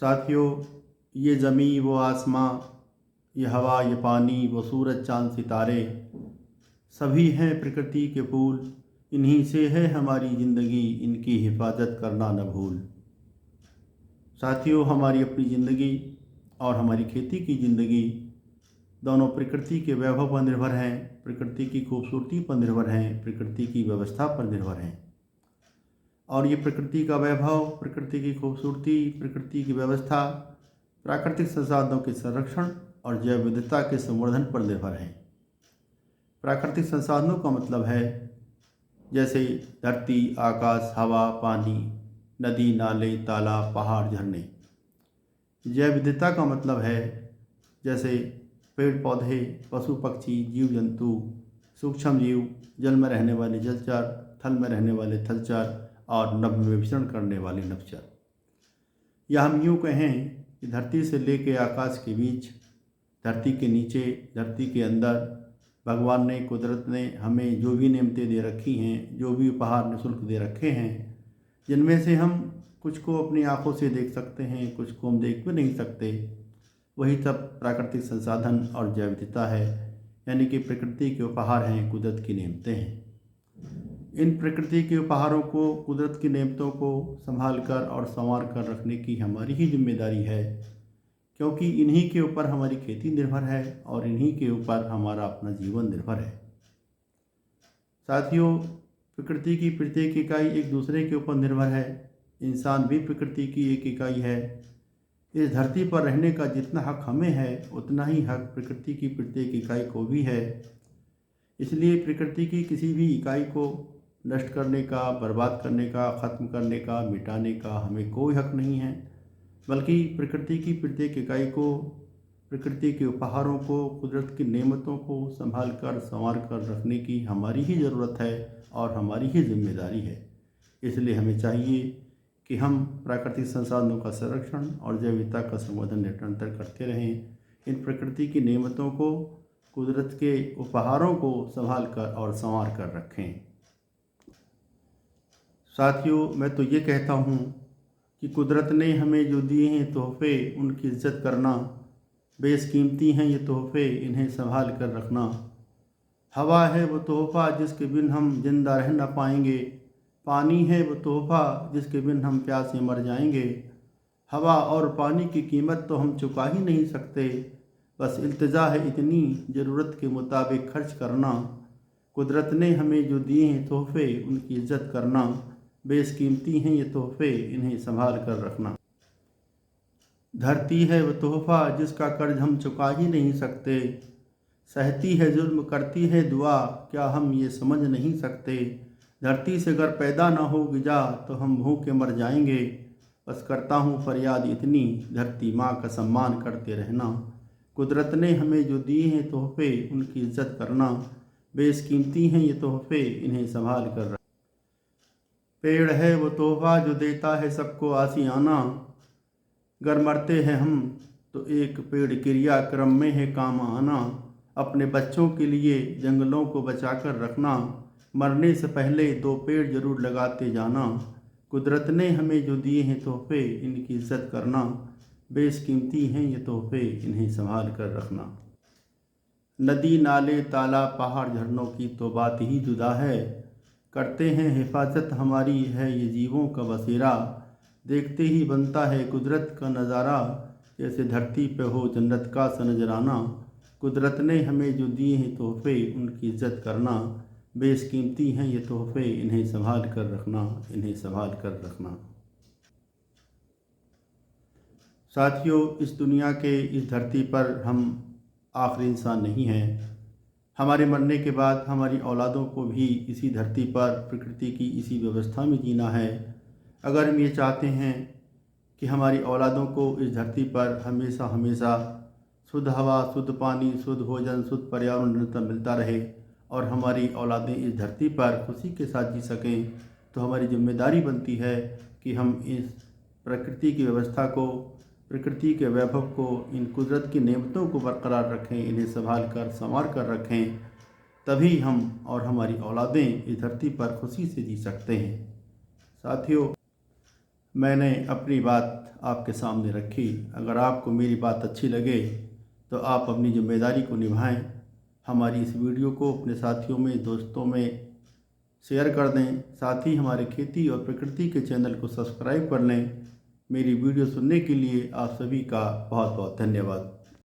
साथियों, ये ज़मीं वो आसमां, ये हवा ये पानी वो सूरज चाँद सितारे, सभी हैं प्रकृति के फूल। इन्हीं से है हमारी ज़िंदगी, इनकी हिफाजत करना न भूल। साथियों, हमारी अपनी ज़िंदगी और हमारी खेती की ज़िंदगी दोनों प्रकृति के वैभव पर निर्भर हैं, प्रकृति की खूबसूरती पर निर्भर हैं, प्रकृति की व्यवस्था पर निर्भर हैं। और ये प्रकृति का वैभव, प्रकृति की खूबसूरती, प्रकृति की व्यवस्था प्राकृतिक संसाधनों के संरक्षण और जैव विविधता के संवर्धन पर निर्भर है। प्राकृतिक संसाधनों का मतलब है जैसे धरती, आकाश, हवा, पानी, नदी, नाले, तालाब, पहाड़, झरने। जैव विविधता का मतलब है जैसे पेड़ पौधे, पशु पक्षी, जीव जंतु, सूक्ष्म जीव, जल में रहने वाले जलचर, थल में रहने वाले थलचर और नभ में विचरण करने वाले नभचर। या हम यूँ कहें कि धरती से लेकर आकाश के बीच, धरती के नीचे, धरती के अंदर भगवान ने, कुदरत ने हमें जो भी नेमतें दे रखी हैं, जो भी उपहार निःशुल्क दे रखे हैं, जिनमें से हम कुछ को अपनी आँखों से देख सकते हैं, कुछ को हम देख भी नहीं सकते, वही सब प्राकृतिक संसाधन और जैव विविधता है। यानी कि प्रकृति के उपहार हैं, कुदरत की नेमतें हैं। इन प्रकृति के उपहारों को, कुदरत की नेमतों को संभाल कर और संवार कर रखने की हमारी ही जिम्मेदारी है, क्योंकि इन्हीं के ऊपर हमारी खेती निर्भर है और इन्हीं के ऊपर हमारा अपना जीवन निर्भर है। साथियों, प्रकृति की प्रत्येक इकाई एक दूसरे के ऊपर निर्भर है। इंसान भी प्रकृति की एक इकाई है। इस धरती पर रहने का जितना हक हमें है, उतना ही हक प्रकृति की प्रत्येक इकाई को भी है। इसलिए प्रकृति की किसी भी इकाई को नष्ट करने का, बर्बाद करने का, ख़त्म करने का, मिटाने का हमें कोई हक नहीं है, बल्कि प्रकृति की प्रत्येक इकाई को, प्रकृति के उपहारों को, कुदरत की नेमतों को संभाल कर, संवार कर रखने की हमारी ही ज़रूरत है और हमारी ही जिम्मेदारी है। इसलिए हमें चाहिए कि हम प्राकृतिक संसाधनों का संरक्षण और जैव विविधता का संवर्धन निरंतर करते रहें। इन प्रकृति की नेमतों को, कुदरत के उपहारों को संभाल कर और संवार कर रखें। साथियों, मैं तो ये कहता हूँ कि कुदरत ने हमें जो दिए हैं तोहफे, उनकी इज्जत करना। बेशकीमती हैं ये तोहफे, इन्हें संभाल कर रखना। हवा है वो तोहफ़ा जिसके बिन हम जिंदा रह न पाएंगे। पानी है वो तोहफ़ा जिसके बिन हम प्यासे मर जाएंगे। हवा और पानी की कीमत तो हम चुका ही नहीं सकते, बस इल्तिजा है इतनी, ज़रूरत के मुताबिक खर्च करना। कुदरत ने हमें जो दिए हैं तोहफे, उनकी इज्जत करना। बेशकीमती हैं ये तोहफे, इन्हें संभाल कर रखना। धरती है वो तोहफ़ा जिसका कर्ज हम चुका ही नहीं सकते। सहती है जुल्म, करती है दुआ, क्या हम ये समझ नहीं सकते। धरती से अगर पैदा ना हो गिजा तो हम भूखे मर जाएंगे। बस करता हूँ फरियाद इतनी, धरती माँ का सम्मान करते रहना। कुदरत ने हमें जो दिए हैं तोहफे, उनकी इज्जत करना। बेशकीमती हैं ये तोहफे, इन्हें संभाल कर रखना। पेड़ है वो तोहफ़ा जो देता है सबको आशियाना। गर मरते हैं हम तो एक पेड़ क्रियाक्रम में है काम आना। अपने बच्चों के लिए जंगलों को बचाकर रखना। मरने से पहले 2 पेड़ जरूर लगाते जाना। कुदरत ने हमें जो दिए हैं तोहफे, इनकी इज्जत करना। बेशकीमती हैं ये तोहफे, इन्हें संभाल कर रखना। नदी, नाले, तालाब, पहाड़, झरनों की तो बात ही जुदा है। करते हैं हिफाजत, हमारी है ये जीवों का बसेरा। देखते ही बनता है कुदरत का नज़ारा, जैसे धरती पे हो जन्नत का सा नजराना। कुदरत ने हमें जो दिए हैं तोहफे, उनकी इज्जत करना। बेशकीमती हैं ये तोहफे, इन्हें संभाल कर रखना, इन्हें संभाल कर रखना। साथियों, इस दुनिया के, इस धरती पर हम आखिरी इंसान नहीं हैं। हमारे मरने के बाद हमारी औलादों को भी इसी धरती पर, प्रकृति की इसी व्यवस्था में जीना है। अगर हम ये चाहते हैं कि हमारी औलादों को इस धरती पर हमेशा हमेशा शुद्ध हवा, शुद्ध पानी, शुद्ध भोजन, शुद्ध पर्यावरण निरंतर मिलता रहे और हमारी औलादें इस धरती पर खुशी के साथ जी सकें, तो हमारी जिम्मेदारी बनती है कि हम इस प्रकृति की व्यवस्था को, प्रकृति के वैभव को, इन कुदरत की नेमतों को बरकरार रखें, इन्हें संभाल कर, संवार कर रखें। तभी हम और हमारी औलादें इस धरती पर खुशी से जी सकते हैं। साथियों, मैंने अपनी बात आपके सामने रखी। अगर आपको मेरी बात अच्छी लगे तो आप अपनी जिम्मेदारी को निभाएं। हमारी इस वीडियो को अपने साथियों में, दोस्तों में शेयर कर दें। साथ ही हमारे खेती और प्रकृति के चैनल को सब्सक्राइब कर लें। मेरी वीडियो सुनने के लिए आप सभी का बहुत बहुत धन्यवाद।